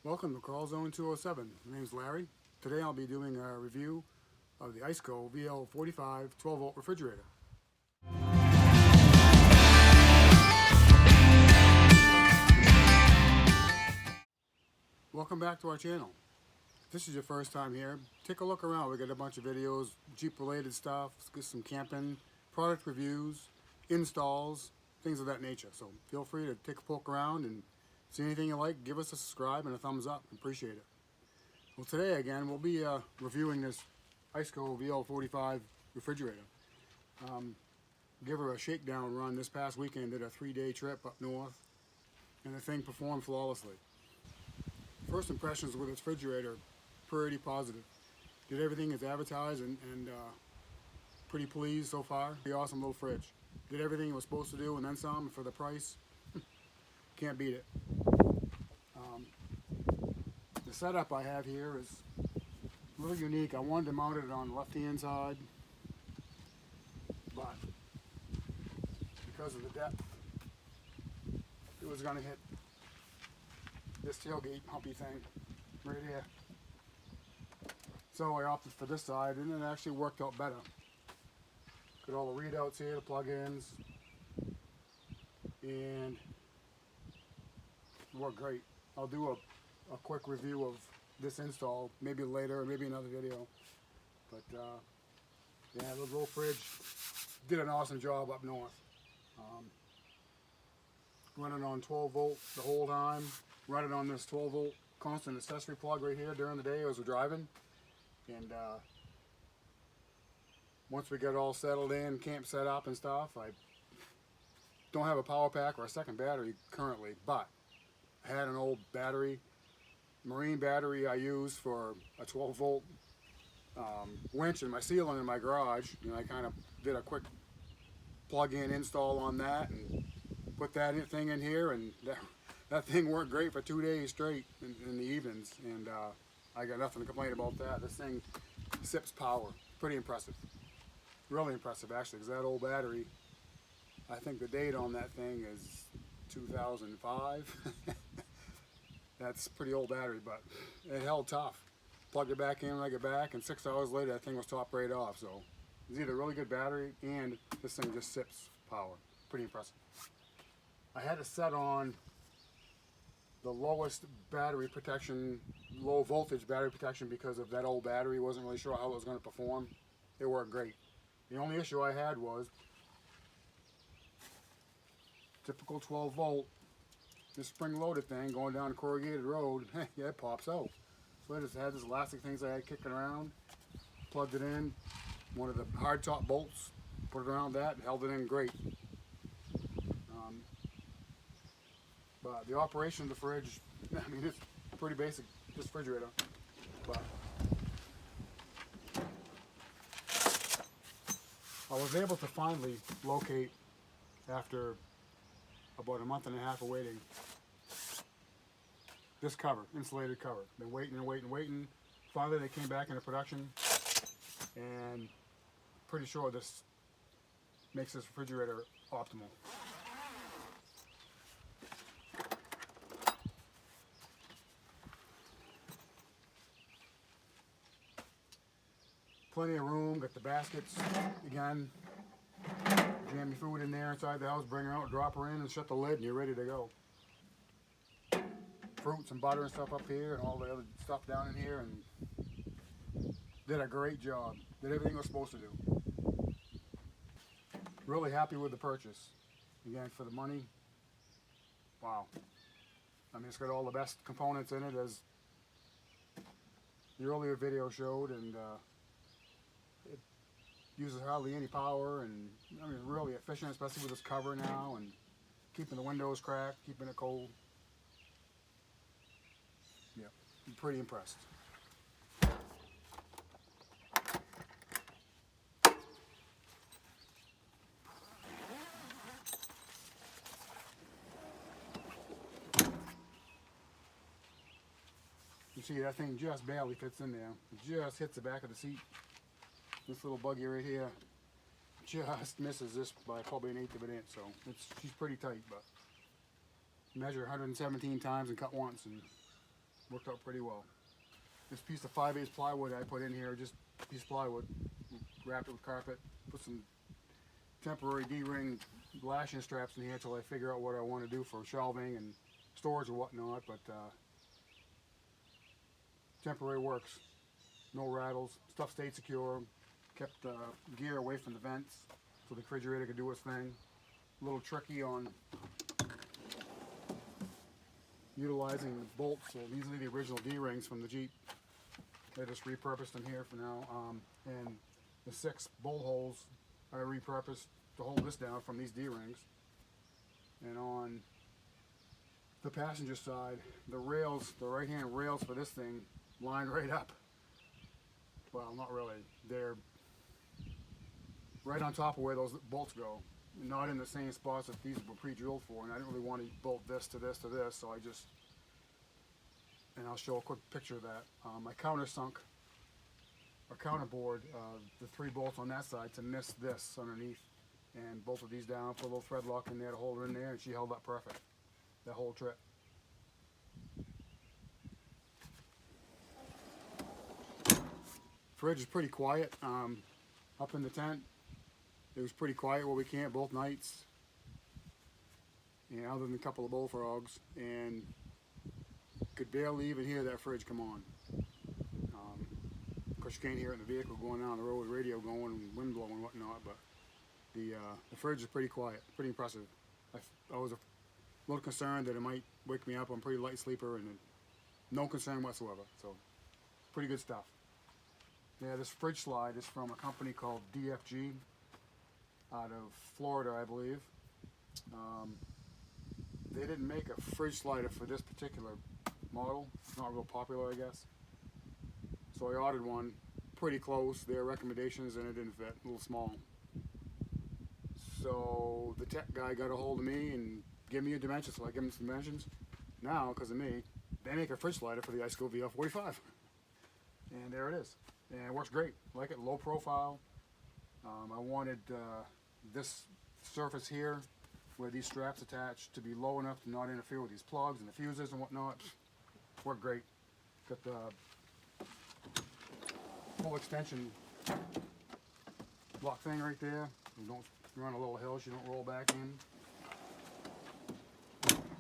Welcome to Call Zone 207. My name is Larry. Today I'll be doing a review of the ICECO VL45 12-volt refrigerator. Welcome back to our channel. If this is your first time here, take a look around. We got a bunch of videos, Jeep related stuff, get some camping, product reviews, installs, things of that nature. So feel free to take a poke around and see anything you like, give us a subscribe and a thumbs up. Appreciate it. Well, today again, we'll be reviewing this ICECO VL45 refrigerator. Give her a shakedown run this past weekend, did a 3-day trip up north, and the thing performed flawlessly. First impressions with this refrigerator, pretty positive. Did everything as advertised and pretty pleased so far. Pretty awesome little fridge. Did everything it was supposed to do and then some for the price. Can't beat it. The setup I have here is a little unique. I wanted to mount it on the left-hand side, but because of the depth, it was going to hit this tailgate humpy thing right here. So I opted for this side, and it actually worked out better. Got all the readouts here, the plug-ins, and it worked great. I'll do a quick review of this install, maybe later, or maybe another video. But yeah, the little fridge did an awesome job up north. Running on 12 volt the whole time. Running on this 12 volt constant accessory plug right here during the day as we're driving. And once we get all settled in, camp set up and stuff, I don't have a power pack or a second battery currently, but I had an old battery, marine battery I use for a 12 volt winch in my ceiling in my garage. You know, I kind of did a quick plug-in install on that and put that thing in here, and that thing worked great for 2 days straight in the evenings, and I got nothing to complain about that. This thing sips power. Pretty impressive. Really impressive actually, because that old battery, I think the date on that thing is 2005. That's a pretty old battery, but it held tough. Plugged it back in when I get back, and 6 hours later that thing was top right off. So it's either a really good battery and this thing just sips power. Pretty impressive. I had it set on the lowest battery protection, low voltage battery protection, because of that old battery. Wasn't really sure how it was going to perform. It worked great. The only issue I had was typical 12 volt, this spring loaded thing going down corrugated road. Yeah, it pops out. So I just had this elastic things I had kicking around, plugged it in, one of the hard top bolts, put it around that, and held it in great. But the operation of the fridge, I mean, it's pretty basic, this refrigerator. But I was able to finally locate, after about a month and a half of waiting, this cover, insulated cover. Been waiting and waiting and waiting. Finally they came back into production, and pretty sure this makes this refrigerator optimal. Plenty of room, got the baskets, again, jam your food in there inside the house, bring her out, drop her in, and shut the lid, and you're ready to go. Fruits and butter and stuff up here, and all the other stuff down in here, and did a great job. Did everything it was supposed to do. Really happy with the purchase. Again, for the money, wow. I mean, it's got all the best components in it, as the earlier video showed, and it uses hardly any power, and I mean, really efficient, especially with this cover now, and keeping the windows cracked, keeping it cold. Yeah, I'm pretty impressed. You see, that thing just barely fits in there. It just hits the back of the seat. This little buggy right here just misses this by probably an 1/8 of an inch, so she's pretty tight, but measure 117 times and cut once, and Worked out pretty well. This piece of 5/8 plywood I put in here, just a piece of plywood, wrapped it with carpet, put some temporary D-ring lashing straps in here until I figure out what I want to do for shelving and storage or whatnot, but temporary works. No rattles, stuff stayed secure, kept gear away from the vents so the refrigerator could do its thing. A little tricky on utilizing the bolts, so these are the original D-rings from the Jeep. I just repurposed them here for now, and the 6 bolt holes I repurposed to hold this down from these D-rings. And on the passenger side, the rails, the right-hand rails for this thing lined right up. Well, not really. They're right on top of where those bolts go, not in the same spots that these were pre-drilled for, and I didn't really want to bolt this to this to this, so I just, and I'll show a quick picture of that. I countersunk or counterboard the 3 bolts on that side to miss this underneath, and bolted these down, put a little thread lock in there to hold her in there, and she held up perfect that whole trip. Fridge is pretty quiet. Up in the tent, it was pretty quiet where we camped both nights. Yeah, other than a couple of bullfrogs, and could barely even hear that fridge come on. Of course, you can't hear it in the vehicle going down the road with radio going and wind blowing and whatnot, but the fridge is pretty quiet, pretty impressive. I was a little concerned that it might wake me up. I'm a pretty light sleeper, and no concern whatsoever, so pretty good stuff. Yeah, this fridge slide is from a company called DFG out of Florida, I believe. They didn't make a fridge slider for this particular model. It's not real popular, I guess. So I ordered one pretty close, their recommendations, and it didn't fit, a little small. So the tech guy got a hold of me and gave me a dimension, so I gave him some dimensions. Now, because of me, they make a fridge slider for the ICECO VL45. And there it is. And it works great. I like it, low profile. I wanted this surface here, where these straps attach, to be low enough to not interfere with these plugs and the fuses and whatnot. Worked great. Got the full extension lock thing right there. You don't run a little hill, you don't roll back in.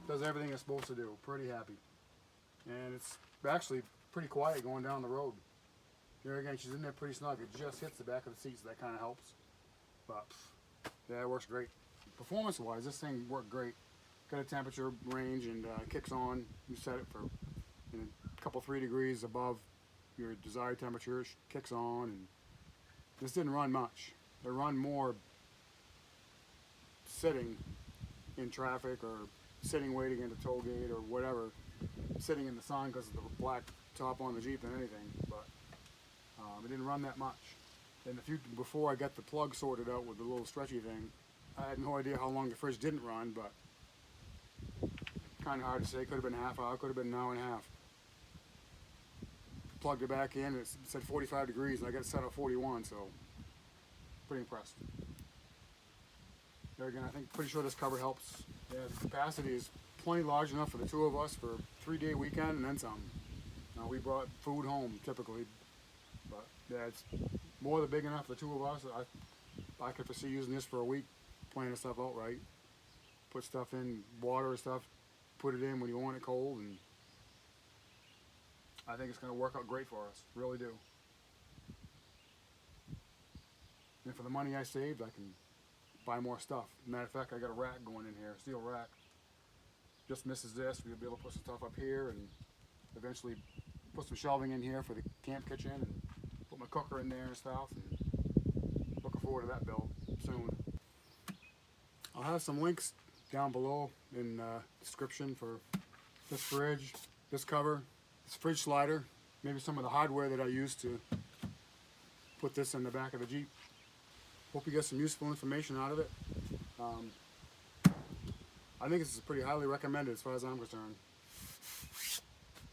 Does everything it's supposed to do. Pretty happy. And it's actually pretty quiet going down the road. Here again, she's in there pretty snug. It just hits the back of the seat, so that kind of helps. But yeah, it works great. Performance-wise, this thing worked great. Got a temperature range and kicks on. You set it for a couple 3 degrees above your desired temperature. It kicks on, and this didn't run much. It run more sitting in traffic or sitting waiting at a toll gate or whatever, sitting in the sun because of the black top on the Jeep than anything. But it didn't run that much. And before I got the plug sorted out with the little stretchy thing, I had no idea how long the fridge didn't run, but kind of hard to say. Could have been a half hour, could have been an hour and a half. Plugged it back in, it said 45 degrees, and I got it set at 41, so pretty impressed. There again, I think pretty sure this cover helps. Yeah, the capacity is plenty large enough for the 2 of us for a 3-day weekend and then some. We brought food home typically, but yeah, it's more than big enough for the 2 of us. I could foresee using this for a week, planning stuff out right. Put stuff in, water and stuff, put it in when you want it cold, and I think it's going to work out great for us, really do. And for the money I saved, I can buy more stuff. Matter of fact, I got a rack going in here, steel rack. Just misses this. We'll be able to put some stuff up here and eventually put some shelving in here for the camp kitchen and put my cooker in there and stuff. And looking forward to that build soon. I'll have some links down below in the description for this fridge, this cover, this fridge slider, maybe some of the hardware that I used to put this in the back of the Jeep. Hope you get some useful information out of it. I think this is pretty highly recommended as far as I'm concerned.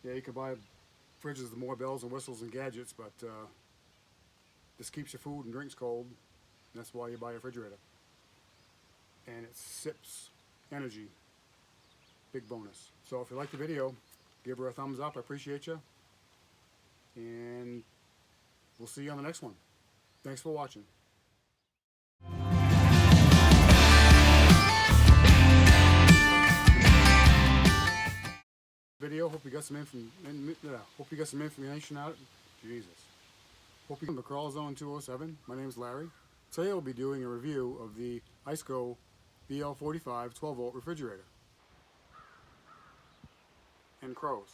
Yeah, you can buy fridges with more bells and whistles and gadgets, but this keeps your food and drinks cold. And that's why you buy a refrigerator. And it sips energy. Big bonus. So if you like the video, Give her a thumbs up. I appreciate you. And we'll see you on the next one. Thanks for watching. Video. Hope you got some information out. Jesus. Hope you come to Crawl Zone 207. My name is Larry. Today we'll be doing a review of the ICECO VL45 12-volt refrigerator. And crows.